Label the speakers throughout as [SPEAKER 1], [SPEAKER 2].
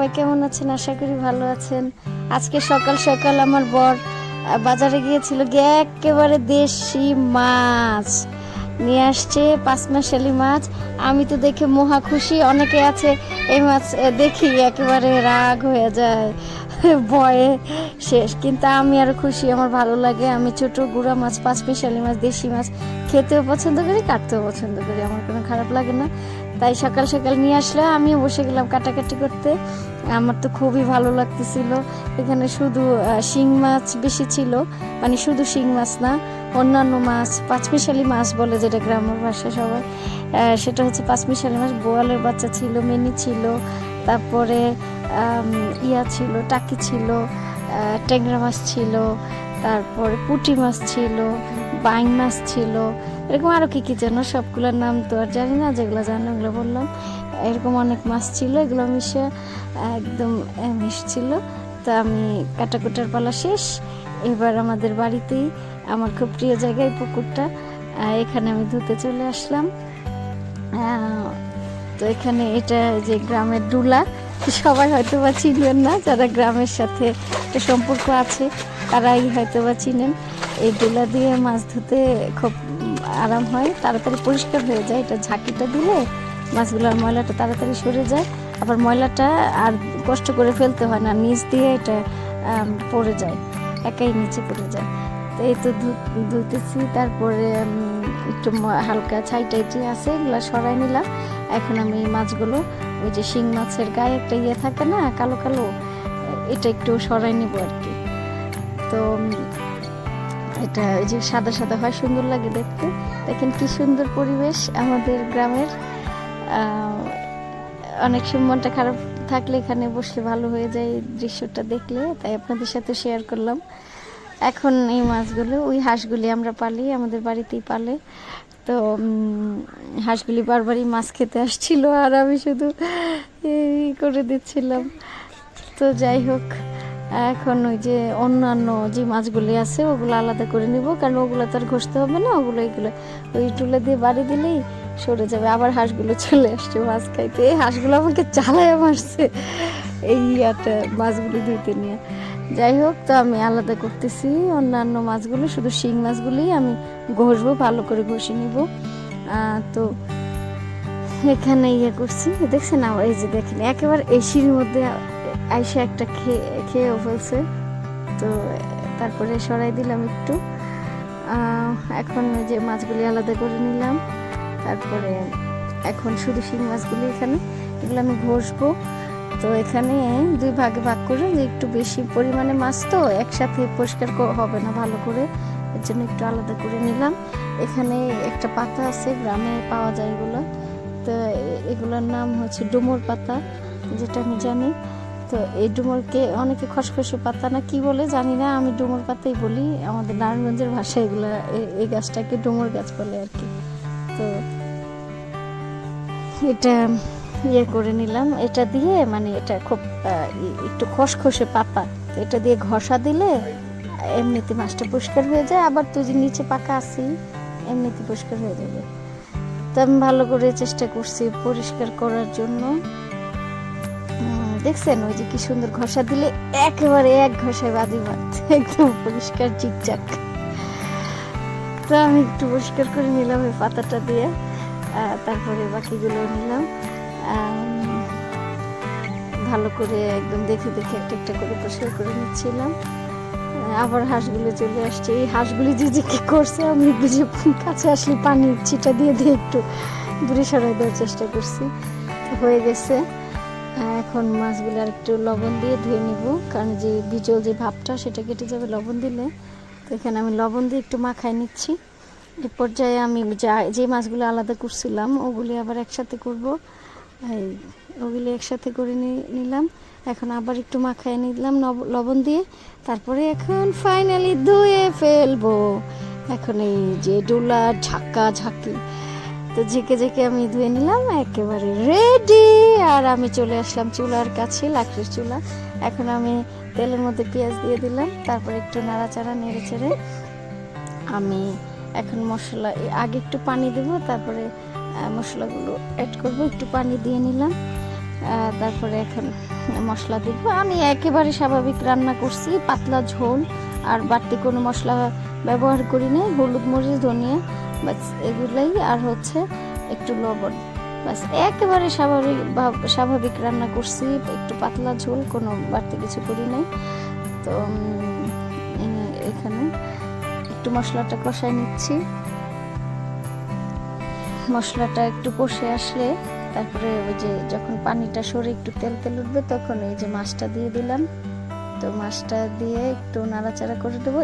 [SPEAKER 1] সবাই কেমন আছেন? আশা করি ভালো আছেন। আজকে সকাল সকাল আমার বর বাজারে গিয়েছিল, গিয়ে একেবারে দেশি মাছ নিয়ে আসছে, পাঁচমিশালি মাছ। আমি তো দেখে মহা খুশি। অনেকে আছে এই মাছ দেখি একেবারে রাগ হয়ে যায়, ভয়ে শেষ, কিন্তু আমি আরো খুশি, আমার ভালো লাগে। আমি ছোট গুঁড়া মাছ, পাঁচমিশালি মাছ, দেশি মাছ খেতেও পছন্দ করি, কাটতেও পছন্দ করি, আমার কোনো খারাপ লাগে না। তাই সকাল সকাল নিয়ে আসলে আমিও বসে গেলাম কাটাকাটি করতে। আমার তো খুবই ভালো লাগতেছিল। এখানে শুধু শিং মাছ বেশি ছিল, মানে শুধু শিং মাছ না, অন্যান্য মাছ, পাঁচমিশালি মাছ বলে যেটা গ্রামের ভাষায় সবাই, সেটা হচ্ছে পাঁচমিশালি মাছ। বোয়ালের বাচ্চা ছিল, মিনি ছিল, তারপরে ইয়া ছিল, টাকি ছিল, ট্যাংরা মাছ ছিল, তারপরে পুঁটি মাছ ছিল, বাইং মাছ ছিল, এরকম আরও কী কী যেন, সবগুলোর নাম তো আর জানি না, যেগুলো জানি ওগুলো বললাম। এরকম অনেক মাছ ছিল, এগুলো মিশে একদম মিশছিল। তা আমি কাটাকুটার পালা শেষ। এবার আমাদের বাড়িতেই আমার খুব প্রিয় জায়গায় পুকুরটা, এখানে আমি ধুতে চলে আসলাম। তো এখানে এটা যে গ্রামের ডুলা, সবাই হয়তো বা চিনবেন না, যারা গ্রামের সাথে একটা সম্পর্ক আছে তারাই হয়তো বা চিনেন। এই ডুলা দিয়ে মাছ ধুতে খুব আরাম হয়, তাড়াতাড়ি পরিষ্কার হয়ে যায়। এটা ঝাঁকিটা দিলে মাছগুলোর ময়লাটা তাড়াতাড়ি সরে যায়, আবার ময়লাটা আর কষ্ট করে ফেলতে হয় না, নিচ দিয়ে এটা পড়ে যায়, একাই নিচে পড়ে যায়। তো এই তো ধুতেছি, তারপরে একটু হালকা ছাই যে আছে এগুলো সরাই নিলাম। এখন আমি এই মাছগুলো, ওই যে শিং মাছের গায়ে একটা ইয়ে থাকে না কালো কালো, এটা একটু সরাই নিব আর কি। তো এটা ওই যে সাদা সাদা হয়, সুন্দর লাগে দেখতে। দেখেন কি সুন্দর পরিবেশ আমাদের গ্রামের। অনেক সময় মনটা খারাপ থাকলে এখানে বসলে ভালো হয়ে যায় দৃশ্যটা দেখলে, তাই আপনাদের সাথে শেয়ার করলাম। এখন এই মাছগুলো, ওই হাঁসগুলি আমরা পালি, আমাদের বাড়িতেই পালে। তো হাঁসগুলি বারবারই মাছ খেতে আসছিল, আর আমি শুধু করে দিচ্ছিলাম। তো যাই হোক, এখন ওই যে অন্যান্য যে মাছগুলি আছে ওগুলো আলাদা করে নিব, কারণ ওগুলো তো আর ঘষতে হবে না, এগুলো ওই টুলে দিয়ে বাড়ি দিলেই সরে যাবে। আবার হাঁসগুলো চলে আসছে মাছ খাইতে, এই হাঁসগুলো আমাকে চালায় মারছে এই মাছগুলি ধুইতে নিয়ে। যাই হোক, তো আমি আলাদা করতেছি অন্যান্য মাছগুলো, শুধু শিং মাছগুলি আমি ঘষবো, ভালো করে ঘষে নিব। তো এখানে করছি, দেখছেন আমার, এই যে দেখেন একেবারে এই সিঁড়ির মধ্যে আইসা একটা খেয়েও ফেলছে। তো তারপরে সরাই দিলাম একটু। এখন ওই যে মাছগুলি আলাদা করে নিলাম, তারপরে এখন শুধু শিং মাছগুলি এগুলো আমি ঘষবো। তো এখানে দুই ভাগে ভাগ করে, যে একটু বেশি পরিমাণে মাছ তো একসাথে পরিষ্কার হবে না ভালো করে, এর জন্য একটু আলাদা করে নিলাম। এখানে একটা পাতা আছে, গ্রামে পাওয়া যায় এগুলো, তো এগুলোর নাম হচ্ছে ডুমুর পাতা, যেটা আমি জানি। তো এই ডুমুরকে অনেকে খসখসে পাতা না কি বলে জানি না, আমি ডুমুর পাতাই বলি, আমাদের নারায়ণগঞ্জের ভাষায় এগুলো, এই গাছটাকে ডুমুর গাছ বলে আর কি। তো এটা করে নিলাম, এটা দিয়ে, মানে এটা খুব একটু খসখসে পাতা, তো এটা দিয়ে ঘষা দিলে এমনিতে মাছটা পরিষ্কার হয়ে যায়, আবার তুই যে নিচে পাকা আছি এমনিতে পরিষ্কার হয়ে যাবে। তো আমি ভালো করে চেষ্টা করছি পরিষ্কার করার জন্য। দেখছেন ওই যে কি সুন্দর ঘষা দিলে একেবারে এক ঘষায় বাদি মাছ একদম পরিষ্কার চিকচাক। তো আমি একটু পরিষ্কার করে নিলাম এই পাতাটা দিয়ে, তারপরে বাকিগুলো নিলাম, ভালো করে একদম দেখে দেখে একটা একটা করে পরিষ্কার করে নিচ্ছিলাম। আবার হাঁসগুলো চলে আসছে, এই হাঁসগুলি যে কি করছে, আমি বুঝে কাছে আসলে পানি ছিটা দিয়ে দিয়ে একটু দূরে সরাই দেওয়ার চেষ্টা করছি, হয়ে গেছে। এখন মাছগুলো আর একটু লবণ দিয়ে ধুয়ে নিব, কারণ যে বিজল যে ভাবটা সেটা কেটে যাবে লবণ দিলে। তো এখানে আমি লবণ দিয়ে একটু মাখাই নিচ্ছি। এ পর্যায়ে আমি যে মাছগুলো আলাদা করছিলাম ওগুলি আবার একসাথে করব, ওগুলি একসাথে করে নিলাম। এখন আবার একটু মাখাই নিলাম লবণ দিয়ে, তারপরে এখন ফাইনালি ধুয়ে ফেলবো। এখন এই যে ডোলার ঝাঁকি, তো ঝেঁকে আমি ধুয়ে নিলাম, একেবারে রেডি। আর আমি চলে আসলাম চুলার কাছে, লাকড়ির চুলা। এখন আমি তেলের মধ্যে পেঁয়াজ দিয়ে দিলাম, তারপরে একটু নাড়াচাড়া নেড়ে চেড়ে আমি এখন মশলা, আগে একটু পানি দেবো, তারপরে মশলাগুলো অ্যাড করবো। একটু পানি দিয়ে নিলাম, তারপরে এখন মশলা দিব। আমি একেবারে স্বাভাবিক রান্না করছি, পাতলা ঝোল, আর বাড়তি কোনো মশলা ব্যবহার করি নাই। হলুদ, মরিচ, ধনিয়া বাস এগুলোই, আর হচ্ছে একটু লবণ, বাস একেবারে স্বাভাবিক রান্না করছি, একটু পাতলা ঝোল, কোনো বাড়তি কিছু করি নাই। তো এখানে একটু মশলাটা কষাই নিচ্ছি। মশলাটা একটু কষে আসলে তারপরে ওই যে যখন পানিটা সরে একটু তেল তেল উঠবে তখন এই যে মাছটা দিয়ে দিলাম। তো মাছটা দিয়ে একটু নাড়াচাড়া করে দেবো।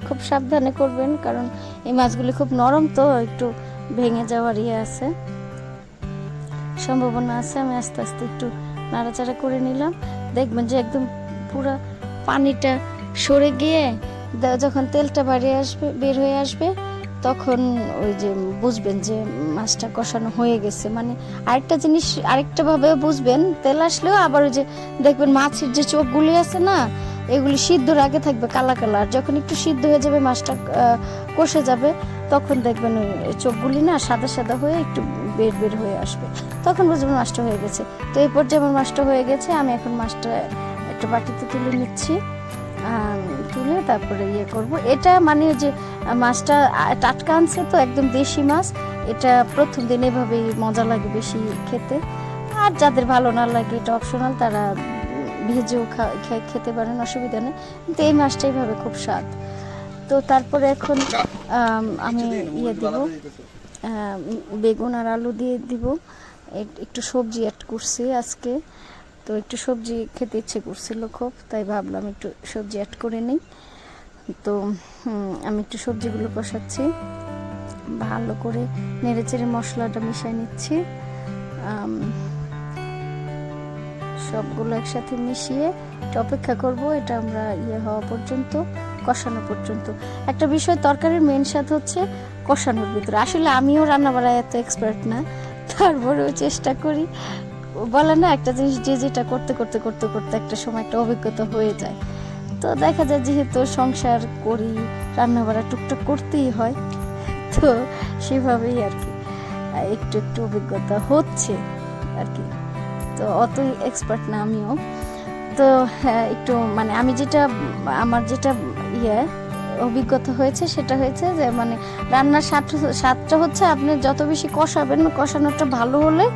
[SPEAKER 1] খুব সাবধানে করবেন, কারণ এই মাছগুলি খুব নরম, তো একটু ভেঙে যাওয়ার আছে, সম্ভাবনা আছে। আমি আস্তে আস্তে একটু নাড়াচাড়া করে নিলাম। দেখবেন যে একদম পুরো পানিটা সরে গিয়ে যখন তেলটা বের হয়ে আসবে তখন ওই যে বুঝবেন যে মাছটা কষানো হয়ে গেছে। মানে আরেকটা জিনিস আরেকটা ভাবে বুঝবেন, তেল আসলেও আবার ওই যে দেখবেন মাছের যে চোখগুলি আছে না, এগুলি সিদ্ধর আগে থাকবে কালা কালা, আর যখন একটু সিদ্ধ হয়ে যাবে, মাছটা কষে যাবে, তখন দেখবেন ওই চোখগুলি না সাদা সাদা হয়ে একটু বের হয়ে আসবে, তখন বুঝবেন মাছটা হয়ে গেছে। তো এই পর্যায়ে আমার মাছটা হয়ে গেছে। আমি এখন মাছটা একটা বাটিতে তুলে নিচ্ছি, তুলে তারপরে করব। এটা মানে যে মাছটা টাটকা আনছে, তো একদম দেশি মাছ, এটা প্রথম দিন এভাবেই মজা লাগে বেশি খেতে। আর যাদের ভালো না লাগে, এটা অপশনাল, তারা ভেজেও খেতে পারেন, অসুবিধা নেই। কিন্তু এই মাছটা এইভাবে খুব স্বাদ। তো তারপরে এখন আমি দিব, বেগুন আর আলু দিয়ে দিব। একটু সবজি অ্যাড করছি আজকে, তো একটু সবজি খেতে ইচ্ছে করছিল খুব, তাই ভাবলাম একটু সবজি অ্যাড করে নিই। তো আমি একটু সবজিগুলো কষাচ্ছি, ভালো করে নেড়েচেড়ে মশলাটা মিশিয়ে নিচ্ছি। সবগুলো একসাথে মিশিয়ে অপেক্ষা করব, এটা আমরা হওয়া পর্যন্ত, কষানো পর্যন্ত। একটা বিষয়, তরকারির মেন স্বাদ হচ্ছে কষানোর ভিতরে। আসলে আমিও রান্না বাড়ায় এত এক্সপার্ট না, তারপরেও চেষ্টা করি। বলে না, একটা জিনিস যে যেটা করতে করতে করতে করতে একটা সময় একটা অভিজ্ঞতা হয়ে যায়। তো দেখা যায় যেহেতু সংসার করি, রান্না বাড়া টুকটাক করতেই হয়, তো সেভাবেই আর কি একটু একটু অভিজ্ঞতা হচ্ছে আর কি। তো অতই এক্সপার্ট না আমিও। তো হ্যাঁ, একটু মানে আমি আমার যেটা অভিজ্ঞতা হয়েছে, সেটা হয়েছে যে মানে রান্নার স্বাদটা হচ্ছে আপনি যত বেশি কষাবেন, কষানোটা ভালো হলে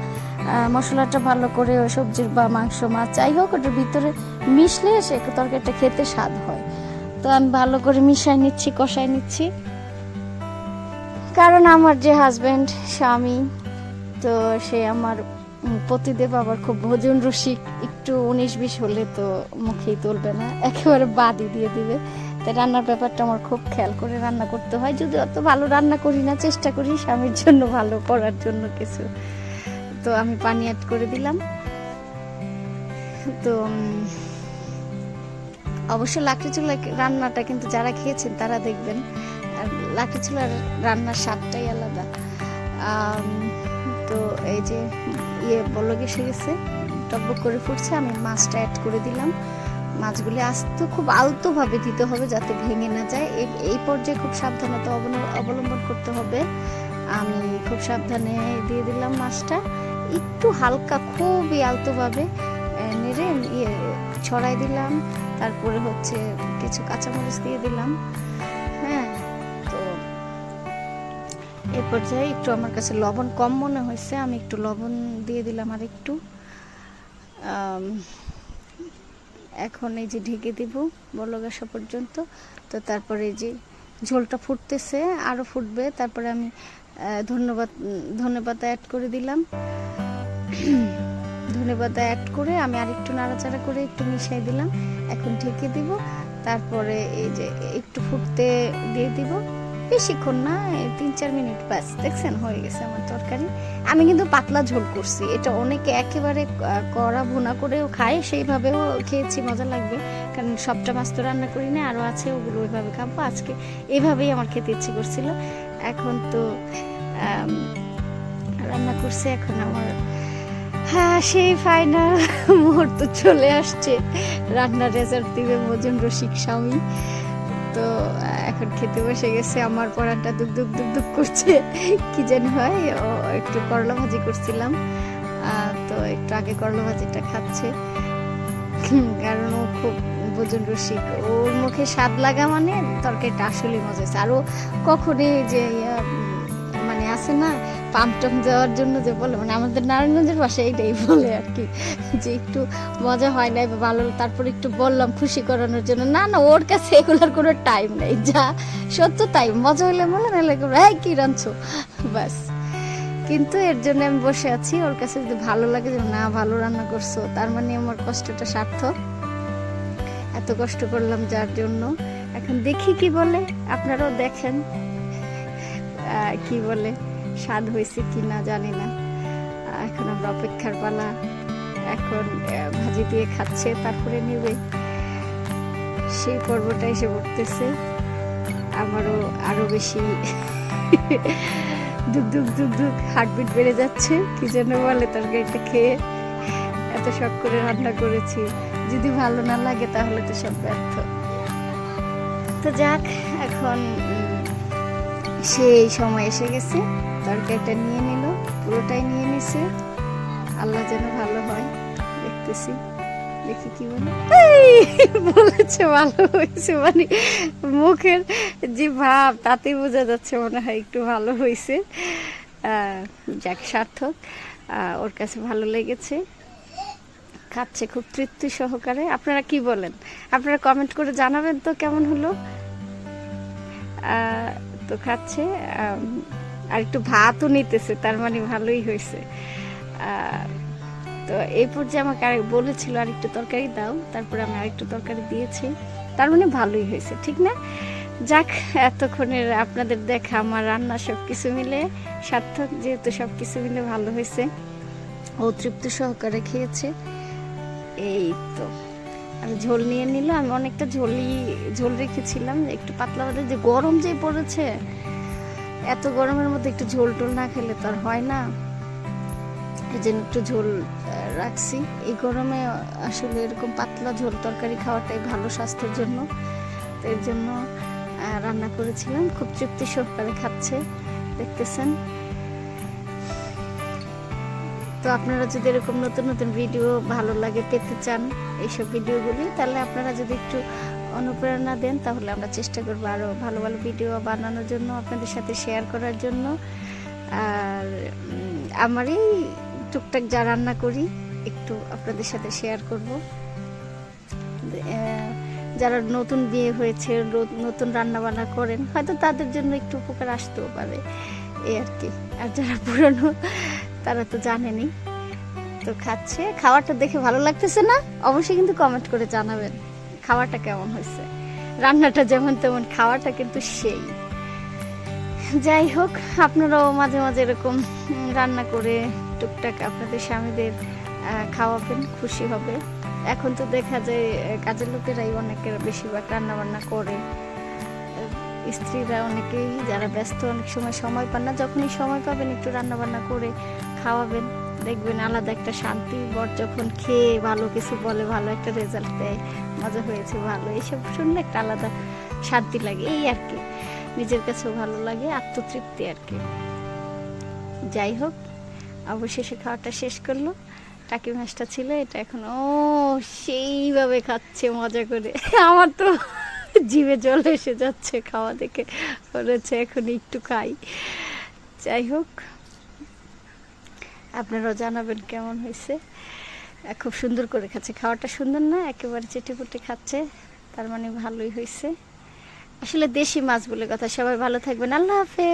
[SPEAKER 1] মশলাটা ভালো করে ওই সবজির বা মাংস, মাছ যাই হোক, ওটার ভিতরে মিশলে সে তরকারিটা খেতে স্বাদ হয়। তো আমি ভালো করে মিশাই নিচ্ছি, কষাই নিচ্ছি, কারণ আমার যে হাজব্যান্ড, স্বামী, তো সে আমার পতিদেব আবার খুব ভোজন রসিক। একটু 19-20 হলে তো মুখেই তুলবে না, একেবারে বাদই দিয়ে দিবে। তাই রান্নার ব্যাপারটা আমার খুব খেয়াল করে রান্না করতে হয়। যদি অত ভালো রান্না করি না, চেষ্টা করি স্বামীর জন্য ভালো করার জন্য কিছু। তো আমি পানি অ্যাড করে দিলাম। তো অবশ্য লাকড়ি চুলা রান্নাটা কিন্তু যারা খেয়েছেন তারা দেখবেন লাকড়ি চুলার রান্নার স্বাদটাই আলাদা। তো এই যে বলক এসে গেছে, টকবক করে ফুটছে, আমি মাছটা অ্যাড করে দিলাম। মাছগুলি আস্তে খুব আলতোভাবে দিতে হবে যাতে ভেঙে না যায়। এই পর্যায়ে খুব সাবধানতা অবলম্বন করতে হবে। আমি খুব সাবধানে দিয়ে দিলাম মাছটা, একটু হালকা খুবই আলতোভাবে নেড়ে ছড়াই দিলাম। তারপরে হচ্ছে কিছু কাঁচামরিচ দিয়ে দিলাম। হ্যাঁ, তো এই পর্যায়ে একটু আমার কাছে লবণ কম মনে হয়েছে, আমি একটু লবণ দিয়ে দিলাম আর একটু। এখন এই যে ঢেকে দিব বলক আসা পর্যন্ত। তো তারপরে এই যে ঝোলটা ফুটতেছে, আরও ফুটবে, তারপরে আমি ধনেপাতা অ্যাড করে দিলাম। ধনেপাতা অ্যাড করে আমি আরেকটু নাড়াচাড়া করে একটু মিশিয়ে দিলাম। এখন ঢেকে দিব, তারপরে এই যে একটু ফুটতে দিয়ে দিব, বেশিক্ষণ না, 3-4 মিনিট ব্যাস। দেখছেন হয়ে গেছে আমার তরকারি। আমি কিন্তু পাতলা ঝোল করছি, এটা অনেকে একেবারে কড়া ভুনা করেও খায়, সেইভাবেও খেয়েছি, মজা লাগবে। কারণ সবটা মাছ তো রান্না করি না, আরও আছে, ওগুলো ওইভাবে খাবো। আজকে এইভাবেই আমার খেতে ইচ্ছে করছিল। এখন তো রান্না করছি, এখন আমার সেই ফাইনাল মুহূর্ত চলে আসছে, রান্নার রেজাল্ট দিবে ভোজন রসিক স্বামী। তো এখন খেতে বসে গেছে। আমার পরানটা দুক দুক দুক দুক করছে, কি জানি হয়। একটু করলা ভাজি করছিলাম, তো একটু আগে করলা ভাজিটা খাচ্ছে, কারণ ও খুব ভোজন রসিক। ওর মুখে স্বাদ লাগা মানে তরকারিটা আসলে মজা হয়েছে। আরও কখনই যে মানে আছে না পাম্প টাম্প দেওয়ার জন্য যে বলে, মানে আমাদের নারায়ণগঞ্জের ভাষায় এইটাই বলে আর কি, যে একটু মজা হয় নাই বা ভালো, তারপর একটু বললাম খুশি করানোর জন্য। না না, ওর কাছে এগুলোর কোনো টাইম নেই, যা সত্য তাই, মজা হলে বলে, নাহলে হ্যাঁ কি রাঁধছো ব্যাস। কিন্তু এর জন্য আমি বসে আছি, ওর কাছে যদি ভালো লাগে যে না ভালো রান্না করছো, তার মানে আমার কষ্টটা সার্থক, এত কষ্ট করলাম যার জন্য। এখন দেখি কি বলে, আপনারাও দেখেন কি বলে, স্বাদ হয়েছে কি না জানি না। এখন আমরা অপেক্ষার পালা, এখন ভাজি দিয়ে খাচ্ছে, তারপরে নেবে, সেই পর্বটা এসে পড়তেছে। আমারও আরো বেশি দুক দুক দুক দুক হার্টবিট বেড়ে যাচ্ছে, কি যেন বলে তরকারিটা খেয়ে। এত শখ করে রান্না করেছি, যদি ভালো না লাগে তাহলে তো সব ব্যর্থ। তো যাক, এখন সেই সময় এসে গেছে, তরকারিটা নিয়ে নিল, পুরোটাই নিয়ে নিছে। আল্লাহ যেন ভালো হয়, দেখতেছি, দেখি কি বলে। বলেছে ভালো হয়েছে, মানে মুখের যে ভাব তাতেই বোঝা যাচ্ছে মনে হয় একটু ভালো হয়েছে। যাক, সার্থক, ওর কাছে ভালো লেগেছে, খাচ্ছে খুব তৃপ্তি সহকারে। আপনারা কি বলেন? আপনারা কমেন্ট করে জানাবেন তো কেমন হলো। তো খাচ্ছে, আর একটু ভাতও নিতেছে, তার মানে ভালোই হয়েছে। তো এই পর্যায়ে আমাকে আর বলেছিল আর একটু তরকারি দাও, তারপরে আমি আরেকটু তরকারি দিয়েছি, তার মানে ভালোই হয়েছে, ঠিক না? যাক, এতক্ষণের আপনাদের দেখা আমার রান্না সব কিছু মিলে সার্থক, যেহেতু সব কিছু মিলে ভালো হয়েছে, ও তৃপ্তি সহকারে খেয়েছে। এই তো, আমি ঝোল নিয়ে নিল, আমি অনেকটা ঝোল রেখেছিলাম, একটু পাতলা পাতলা, যে গরম যে পড়েছে, এত গরমের মধ্যে একটু ঝোল টোল না খেলে তো আর হয় না, এই জন্য একটু ঝোল রাখছি। এই গরমে আসলে এরকম পাতলা ঝোল তরকারি খাওয়াটাই ভালো স্বাস্থ্যের জন্য, তো এর জন্য রান্না করেছিলাম। খুব তৃপ্তি সহকারে খাচ্ছে, দেখতেছেন। তো আপনারা যদি এরকম নতুন নতুন ভিডিও ভালো লাগে পেতে চান, এইসব ভিডিওগুলি, তাহলে আপনারা যদি একটু অনুপ্রেরণা দেন, তাহলে আমরা চেষ্টা করবো আরও ভালো ভালো ভিডিও বানানোর জন্য, আপনাদের সাথে শেয়ার করার জন্য। আর আমারই টুকটাক যা রান্না করি একটু আপনাদের সাথে শেয়ার করব। যারা নতুন বিয়ে হয়েছে, নতুন রান্না বান্না করেন, হয়তো তাদের জন্য একটু উপকার আসতেও পারে, এই আর কি। আর যারা পুরনো তারা তো জানেনই। তো খাচ্ছে, খাওয়াটা দেখে ভালো লাগতেছে না? অবশ্যই কিন্তু কমেন্ট করে জানাবেন খাওয়াটা কেমন হয়েছে। রান্নাটা যেমন তেমন, খাওয়াটা কিন্তু সেই। যাই হোক, আপনারাও মাঝে মাঝে এরকম রান্না করে টুকটাক আপনাদের স্বামীদের খাওয়াবেন, খুশি হবে। এখন তো দেখা যায় কাজের লোকেরাই অনেকের বেশিরভাগ রান্না বান্না করে, স্ত্রীরা অনেকেই যারা ব্যস্ত, অনেক সময় পান না, যখনই সময় পাবেন একটু রান্না বান্না করে খাওয়াবেন, দেখবেন আলাদা একটা শান্তি। বর যখন খেয়ে ভালো কিছু বলে, ভালো একটা রেজাল্ট দেয়, মজা হয়েছে ভালো, এইসব শুনলে একটা আলাদা শান্তি লাগে, এই আর কি, নিজের কাছেও ভালো লাগে, আত্মতৃপ্তি আর কি। যাই হোক, অবশেষে খাওয়াটা শেষ করলো। টাকি মাছটা ছিল, এটা এখন ও সেইভাবে খাচ্ছে মজা করে, আমার তো জিভে জল এসে যাচ্ছে খাওয়া দেখে, বলেছে এখন একটু খাই। যাই হোক, আপনারাও জানাবেন কেমন হয়েছে। খুব সুন্দর করে খাচ্ছে, খাওয়াটা সুন্দর না, একেবারে চেটেপুটে খাচ্ছে, তার মানে ভালোই হয়েছে। আসলে দেশি মাছ বলে কথা। সবাই ভালো থাকবেন, আল্লাহ হাফেজ।